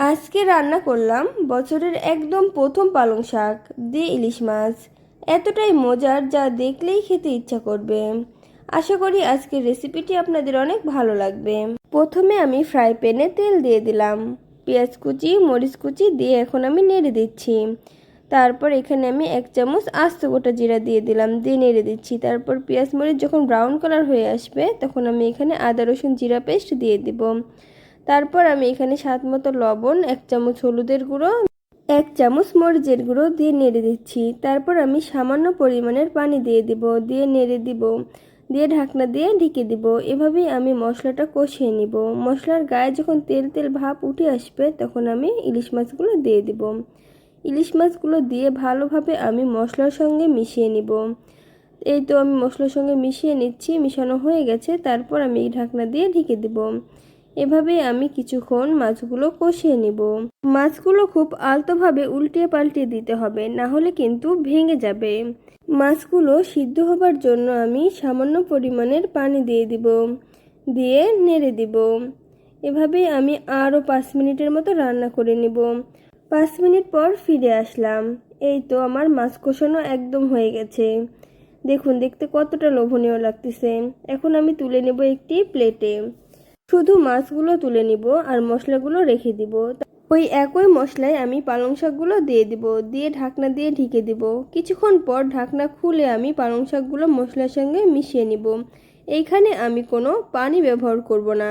আজকে রান্না করলাম বছরের একদম প্রথম পালং শাক দিয়ে ইলিশ মাছ। এতটাই মজার যা দেখলেই খেতে ইচ্ছা করবে। আশা করি আজকের রেসিপিটি আপনাদের অনেক ভালো লাগবে। প্রথমে আমি ফ্রাই প্যানে তেল দিয়ে দিলাম, পেঁয়াজ কুচি মরিচ কুচি দিয়ে এখন আমি নেড়ে দিচ্ছি। তারপর এখানে আমি 1 চামচ আস্ত গোটা জিরা দিয়ে দিলাম, দিয়ে নেড়ে দিচ্ছি। তারপর পেঁয়াজ মরিচ যখন ব্রাউন কালার হয়ে আসবে তখন আমি এখানে আদা রসুন জিরা পেস্ট দিয়ে দিব। তারপর আমি এখানে স্বাদ মতো লবণ, 1 চামচ হলুদের গুঁড়ো, 1 চামচ মরিচের গুঁড়ো দিয়ে নেড়ে দিচ্ছি। তারপর আমি সামান্য পরিমাণের পানি দিয়ে দিব, দিয়ে নেড়ে দিব, দিয়ে ঢাকনা দিয়ে ঢেকে দিব। এভাবেই আমি মশলাটা কষিয়ে নিব। মশলার গায়ে যখন তেল তেল ভাব উঠে আসবে তখন আমি ইলিশ মাছগুলো দিয়ে দিব। ইলিশ মাছগুলো দিয়ে ভালোভাবে আমি মশলার সঙ্গে মিশিয়ে নিব। এই তো আমি মশলার সঙ্গে মিশিয়ে নিচ্ছি, মিশানো হয়ে গেছে। তারপর আমি ঢাকনা দিয়ে ঢেকে দিব। এভাবে আমি কিছুক্ষণ মাছগুলো কষিয়ে নিব। মাছগুলো খুব আলতোভাবে উল্টিয়ে পাল্টিয়ে দিতে হবে, না হলে কিন্তু ভেঙে যাবে। মাছগুলো সিদ্ধ হবার জন্য আমি সামান্য পরিমাণের পানি দিয়ে দিব, দিয়ে নেড়ে দিব। এভাবে আমি আরও 5 মিনিটের মতো রান্না করে নিব। 5 মিনিট পর ফিরে আসলাম। এই তো আমার মাছ কষানো একদম হয়ে গেছে। দেখুন দেখতে কতটা লোভনীয় লাগতেছে। এখন আমি তুলে নেব একটি প্লেটে। শুধু মাছগুলো তুলে নিব আর মশলাগুলো রেখে দিব। ওই একই মশলায় আমি পালং শাকগুলো দিয়ে দিব, দিয়ে ঢাকনা দিয়ে ঢেকে দিব। কিছুক্ষণ পর ঢাকনা খুলে আমি পালং শাকগুলো মশলার সঙ্গে মিশিয়ে নিব। এইখানে আমি কোনো পানি ব্যবহার করব না,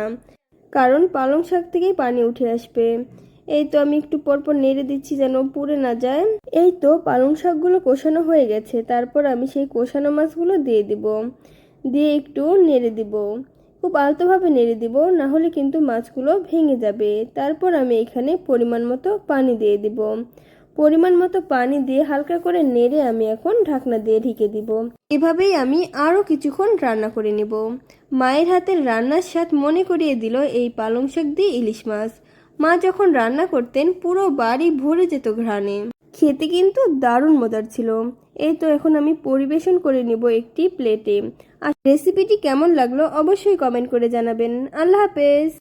কারণ পালং শাক থেকেই পানি উঠে আসবে। এই তো আমি একটু পরপর নেড়ে দিচ্ছি যেন পুড়ে না যায়। এই তো পালং শাকগুলো কষানো হয়ে গেছে। তারপর আমি সেই কষানো মাছগুলো দিয়ে দিব, দিয়ে একটু নেড়ে দিব। খুব আলতোভাবে নেড়ে দিব, না হলে কিন্তু মাছগুলো ভেঙে যাবে। তারপর আমি এখানে পরিমাণ মতো পানি দিয়ে দিব। পরিমাণ মতো পানি দিয়ে হালকা করে নেড়ে আমি এখন ঢাকনা দিয়ে ঢেকে দিব। এভাবেই আমি আরও কিছুক্ষণ রান্না করে নিব। মায়ের হাতের রান্নার স্বাদ মনে করিয়ে দিল এই পালং শাক দিয়ে ইলিশ মাছ। মা যখন রান্না করতেন পুরো বাড়ি ভরে যেত ঘ্রাণে। খেতে কিন্তু দারুণ মজার ছিল। এই তো এখন আমি পরিবেশন করে নিব একটি প্লেটে। আর রেসিপিটি কেমন লাগলো অবশ্যই কমেন্ট করে জানাবেন। আল্লাহ হাফেজ।